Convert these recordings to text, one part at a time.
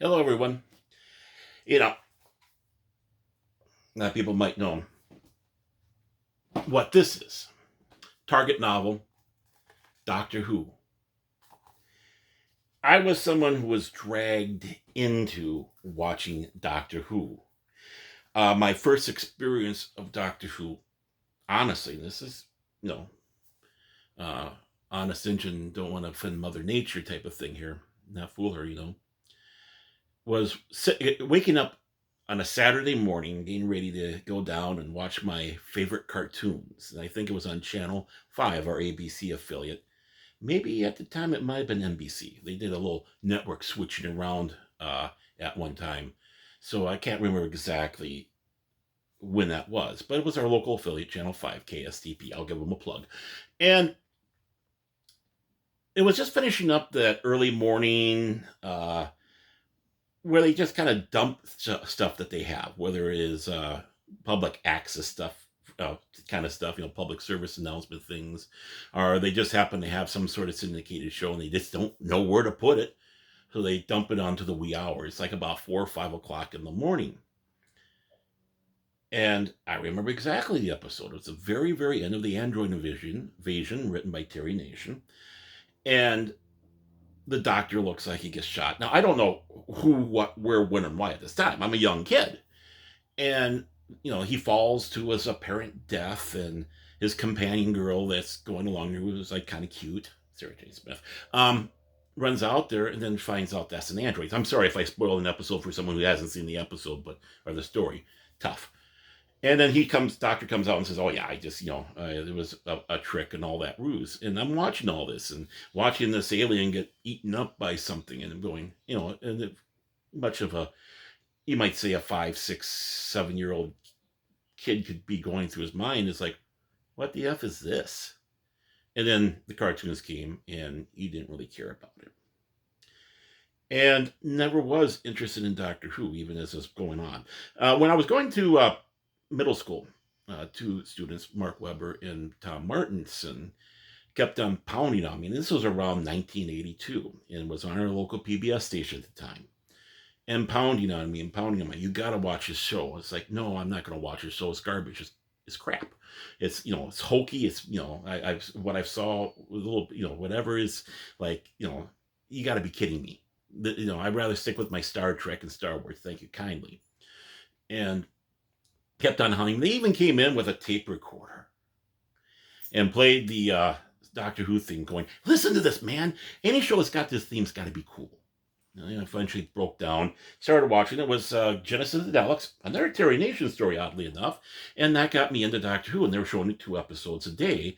Hello, everyone. You know, now people might know what this is. Target novel, Doctor Who. I was someone who was dragged into watching Doctor Who. My first experience of Doctor Who, honestly, this is, you know, uh, honest engine, don't want to offend Mother Nature type of thing here, not fool her, was waking up on a Saturday morning, getting ready to go down and watch my favorite cartoons. And I think it was on Channel 5, our ABC affiliate. Maybe at the time it might have been NBC. They did a little network switching around at one time. So I can't remember exactly when that was, but it was our local affiliate, Channel 5, KSTP. I'll give them a plug. And it was just finishing up that early morning where they just kind of dump stuff that they have, whether it is public access stuff, kind of stuff, public service announcement things, or they just happen to have some sort of syndicated show and they just don't know where to put it. So they dump it onto the wee hours, like about 4 or 5 o'clock in the morning. And I remember exactly the episode. It was the very, very end of the Android invasion written by Terry Nation. And the doctor looks like he gets shot. Now, I don't know who, what, where, when, and why at this time. I'm a young kid. And, he falls to his apparent death, and his companion girl that's going along there, who was like kind of cute, Sarah Jane Smith, runs out there and then finds out that's an android. I'm sorry if I spoiled an episode for someone who hasn't seen the episode, or the story. Tough. And then doctor comes out and says, "Oh yeah, I just, it was a trick and all that ruse." And I'm watching all this and watching this alien get eaten up by something, and I'm going, much of a, you might say a 5, 6, 7-year-old kid could be going through his mind is like, what the F is this? And then the cartoons came and he didn't really care about it. And never was interested in Doctor Who, even as this was going on. When I was going to middle school, two students, Mark Weber and Tom Martinson, kept on pounding on me. And this was around 1982 and was on our local PBS station at the time. And pounding on me and pounding on me, you got to watch this show. It's like, no, I'm not going to watch this show. It's garbage. It's crap. It's, it's hokey. It's, what I saw, a little, whatever is like, you got to be kidding me. I'd rather stick with my Star Trek and Star Wars. Thank you kindly. And kept on hunting. They even came in with a tape recorder and played the Doctor Who theme, going, "Listen to this, man. Any show that's got this theme's got to be cool." And I eventually broke down, started watching. It was Genesis of the Daleks, another Terry Nation story, oddly enough. And that got me into Doctor Who, and they were showing it 2 episodes a day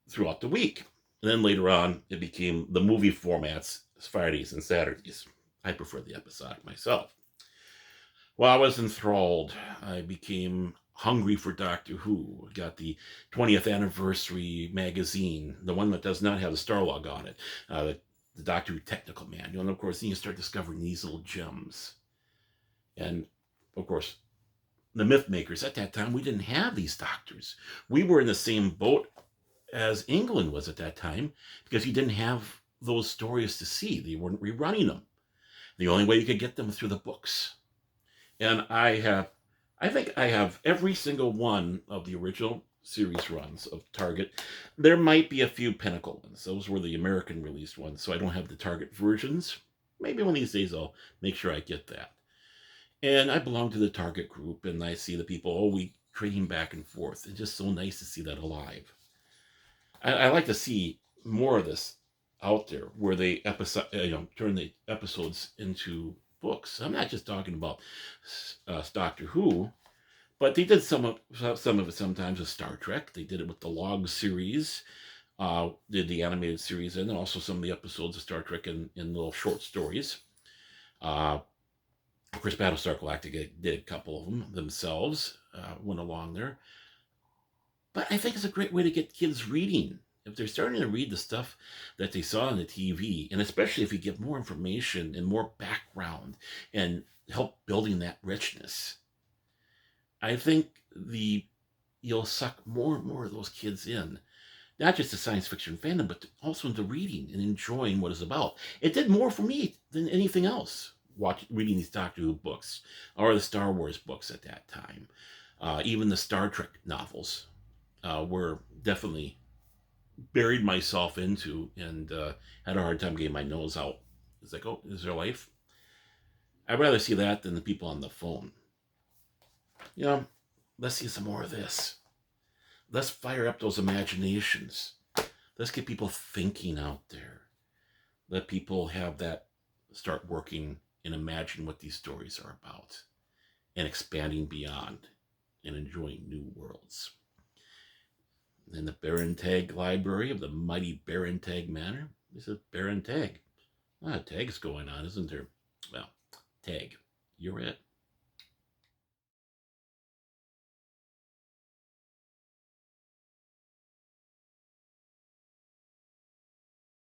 throughout the week. And then later on, it became the movie formats, Fridays and Saturdays. I prefer the episodic myself. Well, I was enthralled. I became hungry for Doctor Who. Got the 20th anniversary magazine, the one that does not have the Starlog on it, the Doctor Who Technical Manual. And of course, then you start discovering these little gems. And of course, the myth makers at that time, we didn't have these doctors. We were in the same boat as England was at that time because you didn't have those stories to see. They weren't rerunning them. The only way you could get them was through the books. And I think I have every single one of the original series runs of Target. There might be a few Pinnacle ones. Those were the American released ones, so I don't have the Target versions. Maybe one of these days I'll make sure I get that. And I belong to the Target group, and I see the people, we trading back and forth. It's just so nice to see that alive. I like to see more of this out there, where they turn the episodes into books. I'm not just talking about Doctor Who, but they did some of it sometimes with Star Trek. They did it with the Log series, did the animated series, and then also some of the episodes of Star Trek in little short stories. Of course, Battlestar Galactica did a couple of them themselves, went along there. But I think it's a great way to get kids reading. If they're starting to read the stuff that they saw on the TV, and especially if you give more information and more background and help building that richness, I think you'll suck more and more of those kids in, not just the science fiction fandom, but also into reading and enjoying what it's about. It did more for me than anything else. reading these Doctor Who books or the Star Wars books at that time. Even the Star Trek novels were definitely buried myself into, and had a hard time getting my nose out. It's like, oh, is there life? I'd rather see that than the people on the phone. You know, let's see some more of this. Let's fire up those imaginations. Let's get people thinking out there. Let people have that, start working and imagine what these stories are about and expanding beyond and enjoying new worlds. In the Baron Tagge Library of the mighty Baron Tagge Manor, this is Baron Tagge. Tag's going on, isn't there? Well, Tagge, you're it.